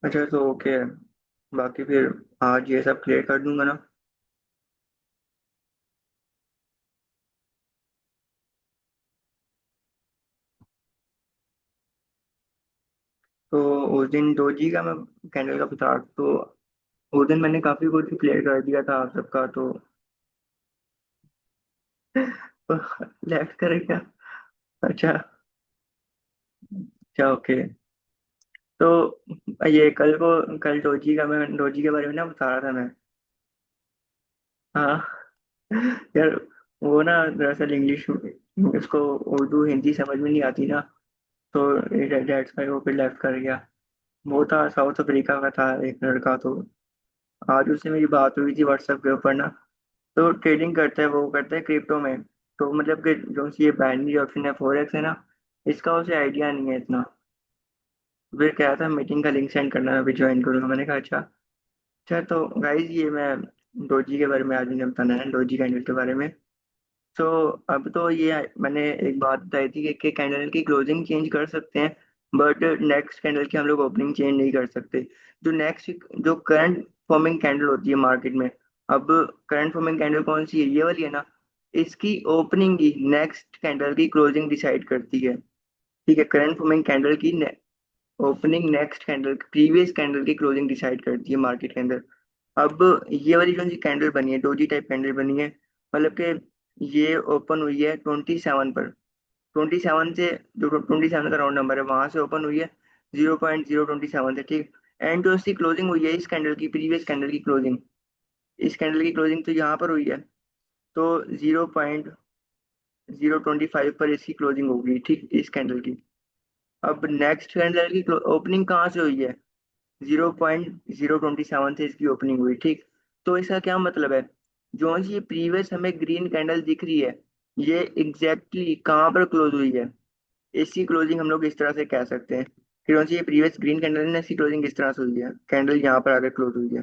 अच्छा तो ओके है। बाकी फिर आज ये सब क्लियर कर दूंगा ना। तो उस दिन डोजी का मैं कैंडल का बता तो उस दिन मैंने काफी कुछ क्लियर कर दिया था आप सबका तो लेफ्ट करे क्या। अच्छा। अच्छा ओके। तो ये कल डोजी के बारे में ना बता रहा था मैं। हाँ। यार वो ना दरअसल इंग्लिश उसको उर्दू हिंदी समझ में नहीं आती ना। तो डेट्स वाई वो फिर लेफ्ट कर गया। वो था साउथ अफ्रीका का था एक लड़का तो आज उससे मेरी बात हुई थी व्हाट्सएप के ऊपर ना। तो ट्रेडिंग करता है वो करता है क्रिप्टो में। तो मतलब कि जो सी ये बाइनरी ऑप्शन है फॉरेक्स है ना इसका उसे आइडिया नहीं है इतना। फिर कहा था मीटिंग का लिंक सेंड करना मैं भी ज्वाइन करूंगा मैंने कहा अच्छा। अच्छा तो गाइज ये मैं डोजी के बारे में आज मैंने बताना है डोजी कैंडल के बारे में। तो अब तो ये मैंने एक बात बताई थी कि कैंडल की क्लोजिंग चेंज कर सकते हैं बट नेक्स्ट कैंडल की हम लोग ओपनिंग चेंज नहीं कर सकते। जो नेक्स्ट जो करंट फॉर्मिंग कैंडल होती है मार्केट में। अब करंट फॉर्मिंग कैंडल कौन सी है ये वाली है ना। इसकी ओपनिंग ही नेक्स्ट कैंडल की क्लोजिंग डिसाइड करती है। ठीक है करंट फॉर्मिंग कैंडल की opening next candle previous candle की क्लोजिंग डिसाइड करती है मार्केट के अंदर। अब ये वाली जो सी कैंडल बनी है डोजी टाइप कैंडल बनी है मतलब कि ये ओपन हुई है 27 पर। 27 से जो 27 का राउंड नंबर है वहां से ओपन हुई है 0.027 से ठीक। एंड जो इसकी क्लोजिंग हुई है इस कैंडल की प्रीवियस कैंडल की क्लोजिंग इस कैंडल की क्लोजिंग तो यहाँ पर हुई है। तो 0.025 पर इसकी क्लोजिंग होगी ठीक इस कैंडल की। अब नेक्स्ट कैंडल की ओपनिंग कहाँ से हुई है 0.027 से इसकी ओपनिंग हुई ठीक। तो इसका क्या मतलब है जो ये प्रीवियस हमें ग्रीन कैंडल दिख रही है ये एग्जैक्टली कहाँ पर क्लोज हुई है। इसकी क्लोजिंग हम लोग इस तरह से कह सकते हैं कि कौन सी ये प्रीवियस ग्रीन कैंडल है ना इसकी क्लोजिंग इस तरह से हुई है कैंडल यहाँ पर आकर क्लोज हुई है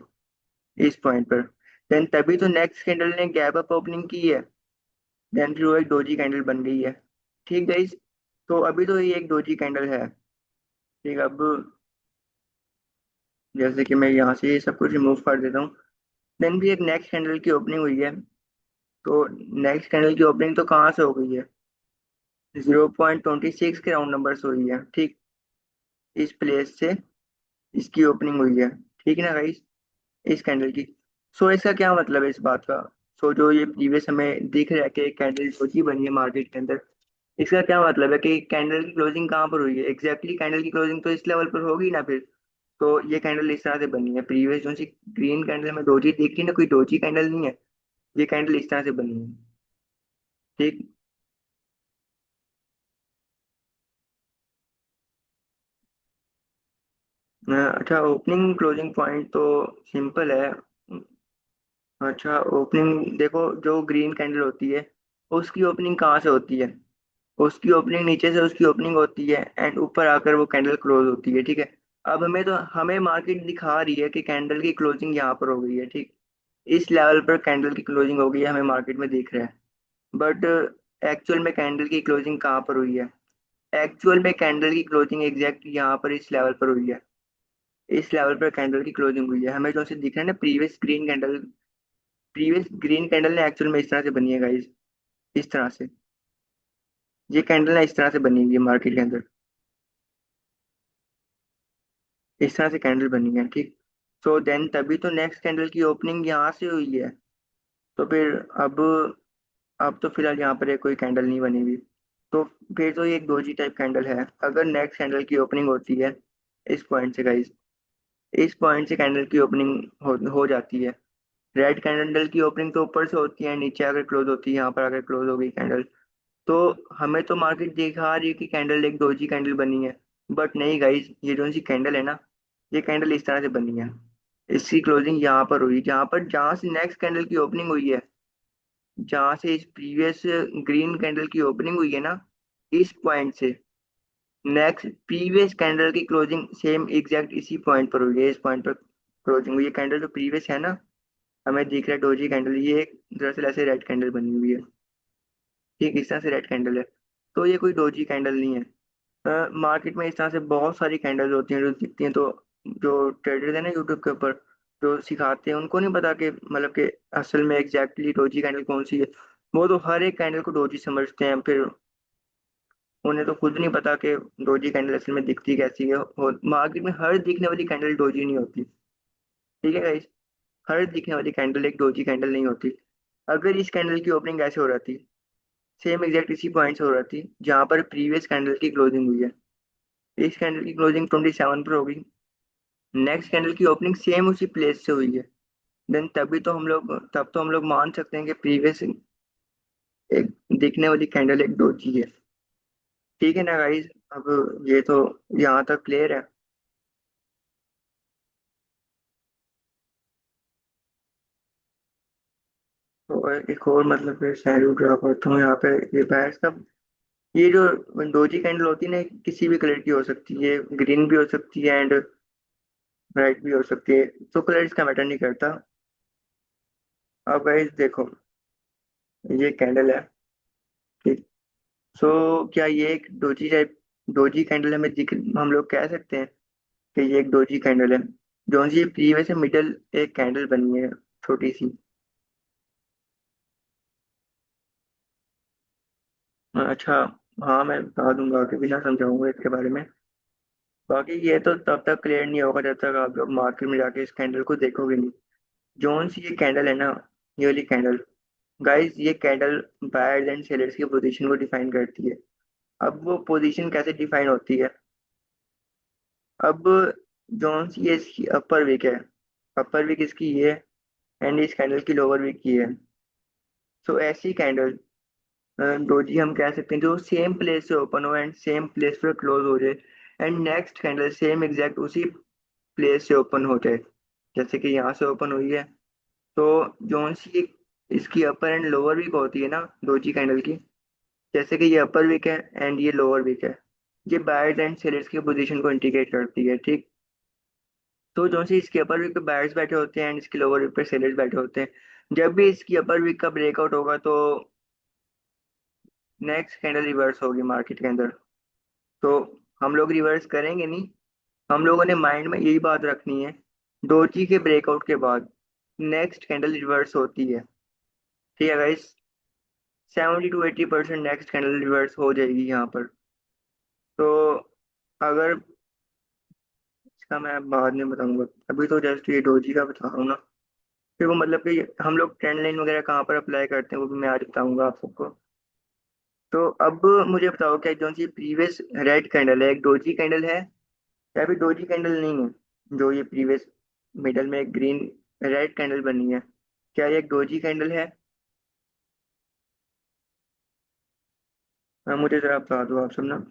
इस पॉइंट पर। देन तभी तो नेक्स्ट कैंडल ने गैप अप ओपनिंग की है। देन फिर वो एक डोजी कैंडल बन गई है। ठीक है तो अभी तो ये एक डोजी कैंडल है। ठीक अब जैसे कि मैं यहाँ से ये सब कुछ रिमूव कर देता हूँ। देन भी एक नेक्स्ट कैंडल की ओपनिंग हुई है। तो नेक्स्ट कैंडल की ओपनिंग तो कहाँ से हो गई है 0.26 के राउंड नंबर से हुई है ठीक। इस प्लेस से इसकी ओपनिंग हुई है ठीक है ना गाइस इस कैंडल की। सो इसका क्या मतलब है इस बात का। सो जो ये प्रीवियस हमें दिख रहा है कि एक कैंडल छोटी बनी है मार्केट के अंदर इसका क्या मतलब है कि कैंडल की क्लोजिंग कहाँ पर हुई है एग्जैक्टली कैंडल की क्लोजिंग तो इस लेवल पर होगी ना फिर। तो ये कैंडल इस तरह से बनी है प्रीवियस जो सी ग्रीन कैंडल में डोजी देखी ना कोई डोजी कैंडल नहीं है। ये कैंडल इस तरह से बनी है ठीक। अच्छा ओपनिंग क्लोजिंग पॉइंट तो सिंपल है। अच्छा ओपनिंग देखो जो ग्रीन कैंडल होती है उसकी ओपनिंग कहाँ से होती है उसकी ओपनिंग नीचे से उसकी ओपनिंग होती है एंड ऊपर आकर वो कैंडल क्लोज होती है ठीक है। अब हमें मार्केट दिखा रही है कि कैंडल की क्लोजिंग यहाँ पर हो गई है ठीक। इस लेवल पर कैंडल की क्लोजिंग हो गई है हमें मार्केट में दिख रहा है। बट एक्चुअल में कैंडल की क्लोजिंग कहाँ पर हुई है एक्चुअल में कैंडल की क्लोजिंग एग्जैक्ट यहाँ पर इस लेवल पर हुई है। इस लेवल पर कैंडल की क्लोजिंग हुई है हमें जो से दिख रहा है ना प्रीवियस ग्रीन कैंडल ने एक्चुअल में इस तरह से बनी है गाइस इस तरह से। ये कैंडल ना इस तरह से बनी हुई है मार्केट के अंदर इस तरह से कैंडल बनी है ठीक। सो देन तभी तो नेक्स्ट कैंडल की ओपनिंग यहाँ से हुई है। तो फिर अब अब तो फिलहाल यहाँ पर कोई कैंडल नहीं बनी हुई। तो फिर तो ये एक दोजी टाइप कैंडल है अगर नेक्स्ट कैंडल की ओपनिंग होती है इस पॉइंट से गाइस इस पॉइंट से कैंडल की ओपनिंग हो जाती है। रेड कैंडल की ओपनिंग तो ऊपर से होती है नीचे आकर क्लोज होती है यहाँ पर आकर क्लोज हो गई कैंडल। तो हमें तो मार्केट दिखा रही है कि कैंडल एक दोजी कैंडल बनी है। बट नहीं गाइस ये जो सी कैंडल है ना ये कैंडल इस तरह से बनी है। इसकी क्लोजिंग यहाँ पर हुई जहाँ से नेक्स्ट कैंडल की ओपनिंग हुई है जहाँ से इस प्रीवियस ग्रीन कैंडल की ओपनिंग हुई है ना इस पॉइंट से नेक्स्ट प्रीवियस कैंडल की क्लोजिंग सेम एग्जैक्ट इसी पॉइंट पर हुई है इस पॉइंट पर क्लोजिंग हुई है कैंडल जो प्रीवियस है ना हमें दिख रहा है डोजी कैंडल ये एक दरअसल ऐसे रेड कैंडल बनी हुई है ठीक इस तरह से रेड कैंडल है। तो ये कोई डोजी कैंडल नहीं है। मार्केट में इस तरह से बहुत सारी कैंडल्स होती हैं जो दिखती हैं तो जो ट्रेडर है ना यूट्यूब के ऊपर, जो सिखाते हैं, उनको नहीं पता कि मतलब कि असल में एग्जैक्टली डोजी कैंडल कौन सी है। वो तो हर एक कैंडल को डोजी समझते हैं, फिर उन्हें तो खुद नहीं पता कि डोजी कैंडल असल में दिखती कैसी है। और मार्केट में हर दिखने वाली कैंडल डोजी नहीं होती, ठीक है गाइस। हर दिखने वाली कैंडल एक डोजी कैंडल नहीं होती। अगर इस कैंडल की ओपनिंग ऐसे हो रही थी, सेम एग्जैक्ट इसी पॉइंट से हो रही थी जहां पर प्रीवियस कैंडल की क्लोजिंग हुई है, इस कैंडल की क्लोजिंग 27 पर होगी, नेक्स्ट कैंडल की ओपनिंग सेम उसी प्लेस से हुई है, देन तब तो हम लोग मान सकते हैं कि प्रीवियस एक दिखने वाली कैंडल एक डोजी है। ठीक है ना गाइस। अब ये तो यहाँ तक क्लियर है। तो एक और मतलब कि शैडो ड्रा करता हूँ यहाँ पे। ये बैट्स का, ये जो डोजी कैंडल होती है ना, किसी भी कलर की हो सकती है, ग्रीन भी हो सकती है एंड रेड भी हो सकती है, तो कलर इसका मैटर नहीं करता। अब गाइस देखो, ये कैंडल है, ठीक। सो क्या ये एक डोजी कैंडल हमें दिख, हम लोग कह सकते हैं कि ये एक डोजी कैंडल है, जो सी प्रीवियस से मिडल एक कैंडल बनी है, छोटी सी। अच्छा, हाँ मैं बता दूंगा, कि बिना समझाऊंगा इसके बारे में। बाकी ये तो तब तक क्लियर नहीं होगा जब तक आप लोग मार्केट में जाके इस कैंडल को देखोगे नहीं। जोन सी ये कैंडल है ना, ये वाली कैंडल, गाइस ये कैंडल बायर्स एंड सेलर्स की पोजीशन को डिफाइन करती है। अब वो पोजीशन कैसे डिफाइन होती है? अब जोन सी ये इसकी अपर विक है, अपर विक इसकी ये है, एंड इस कैंडल की लोअर विक ये है। सो ऐसी कैंडल डोजी हम कह सकते हैं जो सेम प्लेस से ओपन हो एंड सेम प्लेस पर क्लोज हो जाए, and next candle same exact उसी प्लेस से ओपन हो जाए। जैसे कि यहाँ से ओपन हुई है, तो जोन सी इसकी अपर एंड लोअर वीक होती है ना डोजी कैंडल की, जैसे कि ये अपर वीक है एंड ये लोअर वीक है, ये बायर्स एंड सेलर्स की पोजीशन को इंडिकेट करती है, ठीक। तो जोन सी इसके अपर वीक पे बायर्स बैठे होते हैं एंड इसकी लोअर वीक पे सेलर्स बैठे होते हैं। जब भी इसकी अपर वीक का ब्रेकआउट होगा तो नेक्स्ट कैंडल रिवर्स होगी मार्केट के अंदर। तो हम लोग रिवर्स करेंगे नहीं, हम लोगों ने माइंड में यही बात रखनी है, डोजी के ब्रेकआउट के बाद नेक्स्ट कैंडल रिवर्स होती है, ठीक है guys. 70 to 80% next candle reverse हो जाएगी यहाँ पर। तो अगर इसका मैं बाद में बताऊंगा, अभी तो जस्ट ये डोजी का बता रहा हूँ ना। फिर वो मतलब कि हम लोग ट्रेंड लाइन वगैरह कहाँ पर अप्लाई करते हैं वो भी मैं आज बताऊंगा आप सबको। तो अब मुझे बताओ, क्या जो सी प्रीवियस रेड कैंडल है एक डोजी कैंडल है, या फिर डोजी कैंडल नहीं है? जो ये प्रीवियस मिडल में एक ग्रीन रेड कैंडल बनी है, क्या ये एक डोजी कैंडल है? मुझे जरा बता दो आप सब ना।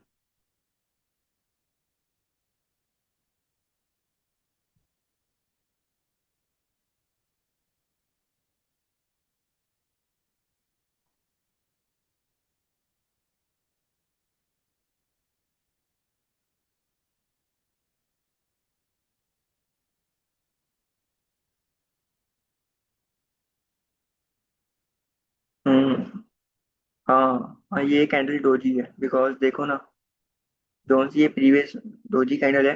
हम्म। हाँ हाँ, ये कैंडल डोजी है, बिकॉज देखो ना, जोन सी ये प्रीवियस डोजी कैंडल है,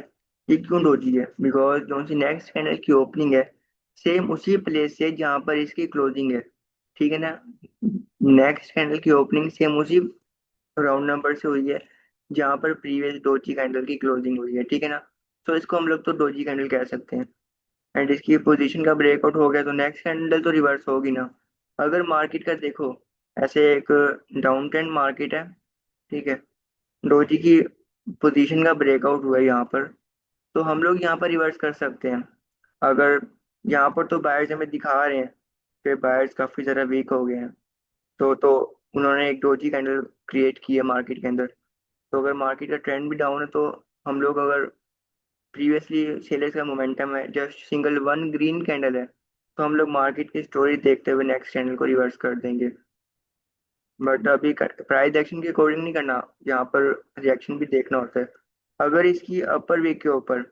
ये क्यों डोजी है? बिकॉज जोन सी नेक्स्ट कैंडल की ओपनिंग है सेम उसी प्लेस से जहाँ पर इसकी क्लोजिंग है, ठीक है ना। नेक्स्ट कैंडल की ओपनिंग सेम उसी राउंड नंबर से हुई है जहाँ पर प्रीवियस डोजी कैंडल की क्लोजिंग हुई है, ठीक है ना। तो इसको हम लोग तो डोजी कैंडल कह सकते हैं। एंड इसकी पोजीशन का ब्रेकआउट हो गया तो नेक्स्ट कैंडल तो रिवर्स होगी ना। अगर मार्केट का देखो, ऐसे एक डाउन ट्रेंड मार्केट है, ठीक है, डोजी की पोजीशन का ब्रेकआउट हुआ है यहाँ पर, तो हम लोग यहाँ पर रिवर्स कर सकते हैं। अगर यहाँ पर तो बायर्स हमें दिखा रहे हैं कि बायर्स काफी ज़्यादा वीक हो गए हैं, तो उन्होंने एक डोजी कैंडल क्रिएट की है मार्केट के अंदर। तो अगर मार्केट का ट्रेंड भी डाउन है, तो हम लोग अगर प्रीवियसली सेलर्स का मोमेंटम है, just single one green candle है, तो हम लोग मार्केट की स्टोरी देखते हुए नेक्स्ट कैंडल को रिवर्स कर देंगे। बट अभी प्राइस एक्शन के अकॉर्डिंग नहीं करना, यहाँ पर रिएक्शन भी देखना होता है। अगर इसकी अपर वीक के ऊपर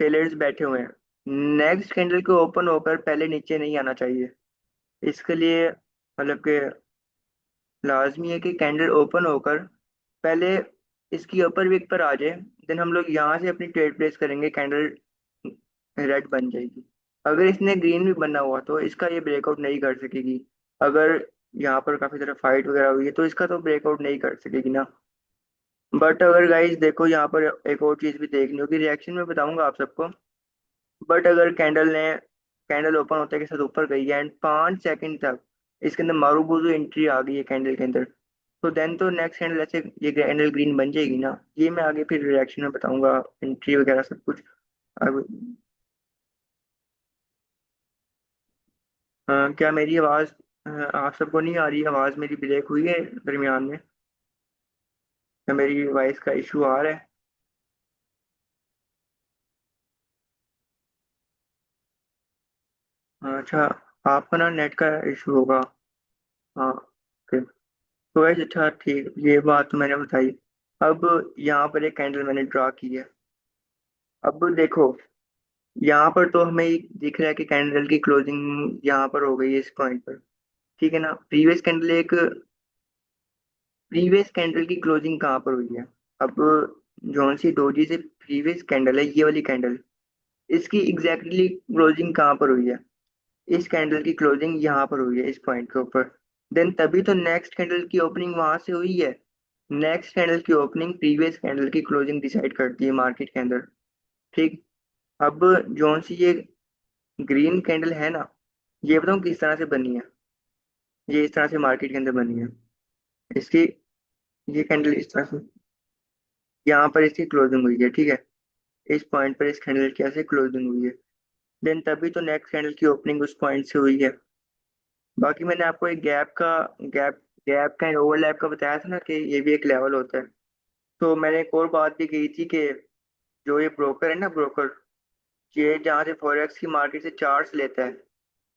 सेलर्स बैठे हुए हैं, नेक्स्ट कैंडल को ओपन होकर पहले नीचे नहीं आना चाहिए। इसके लिए मतलब कि लाजमी है कि कैंडल ओपन होकर पहले इसकी अपर वीक पर आ जाए, देन हम लोग यहाँ से अपनी ट्रेड प्लेस करेंगे, कैंडल रेड बन जाएगी। अगर इसने ग्रीन भी बना हुआ तो इसका ये ब्रेकआउट नहीं कर सकेगी। अगर यहाँ पर काफी सारा फाइट वगैरह हुई है तो इसका तो ब्रेकआउट नहीं कर सकेगी ना। बट अगर गाइस देखो, यहाँ पर एक और चीज भी देखनी होगी, रिएक्शन में बताऊंगा आप सबको। बट अगर कैंडल ओपन होते के साथ ऊपर गई है एंड 5 सेकंड तक इसके अंदर मारूबुजू एंट्री आ गई है कैंडल के अंदर, तो देन तो नेक्स्ट कैंडल ऐसे ये कैंडल ग्रीन बन जाएगी ना। ये मैं आगे फिर रिएक्शन में बताऊंगा, एंट्री वगैरह सब कुछ। अब क्या मेरी आवाज आप सबको नहीं आ रही? आवाज मेरी ब्रेक हुई है दरमियान में, या मेरी वॉइस का इशू आ रहा है? अच्छा, आपका ना नेट का इशू होगा। हाँ, ओके। तो वैसे अच्छा ठीक, ये बात तो मैंने बताई। अब यहाँ पर एक कैंडल मैंने ड्रा की है। अब देखो, यहाँ पर तो हमें दिख रहा है कि कैंडल की क्लोजिंग यहाँ पर हो गई है इस पॉइंट पर। ठीक है ना। प्रीवियस कैंडल की क्लोजिंग कहाँ पर हुई है? अब जौन सी डोजी से प्रीवियस कैंडल है, ये वाली कैंडल, इसकी एग्जैक्टली क्लोजिंग कहाँ पर हुई है? इस कैंडल की क्लोजिंग यहाँ पर हुई है इस पॉइंट के ऊपर। देन तभी तो नेक्स्ट कैंडल की ओपनिंग वहां से हुई है। नेक्स्ट कैंडल की ओपनिंग प्रीवियस कैंडल की क्लोजिंग डिसाइड करती है मार्केट के अंदर। ठीक। अब जौन सी ये ग्रीन कैंडल है ना, ये बताऊँ किस तरह से बनी है? ये इस तरह से मार्केट के अंदर बनी है। इसकी ये कैंडल इस तरह से यहाँ पर इसकी क्लोजिंग हुई है। ठीक है। इस पॉइंट पर इस कैंडल की ऐसे क्लोजिंग हुई है। देन तभी तो नेक्स्ट कैंडल की ओपनिंग उस पॉइंट से हुई है। बाकी मैंने आपको एक गैप गैप का ओवरलैप का बताया था ना कि ये भी एक लेवल होता है। तो मैंने एक और बात भी कही थी कि जो ये ब्रोकर है ना, ब्रोकर, ये जहाँ से फॉरेक्स की मार्केट से चार्ट्स लेता है,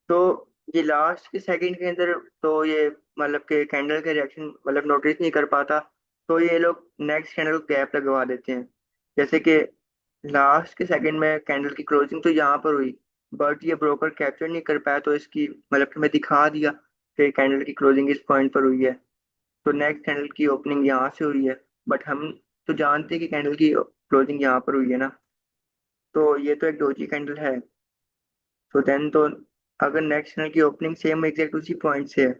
तो ये लास्ट के सेकंड के अंदर तो ये मतलब कि कैंडल के रिएक्शन मतलब नोटिस नहीं कर पाता। तो ये लोग नेक्स्ट कैंडल को गैप लगवा देते हैं। जैसे कि लास्ट के सेकंड में कैंडल की क्लोजिंग तो यहाँ पर हुई, बट ये ब्रोकर कैप्चर नहीं कर पाया, तो इसकी मतलब कि मैं दिखा दिया कि कैंडल की क्लोजिंग इस पॉइंट पर हुई है, तो नेक्स्ट कैंडल की ओपनिंग यहाँ से हुई है। बट हम तो जानते हैं कि कैंडल की क्लोजिंग यहाँ पर हुई है ना। तो ये तो एक डोजी कैंडल है। तो देन तो अगर नेक्स्ट कैंडल की ओपनिंग सेम एग्जैक्ट उसी पॉइंट से है,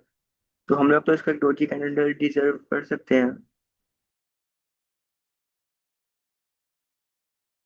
तो हम लोग तो इसका डोजी कैंडल डिजर्व कर सकते हैं।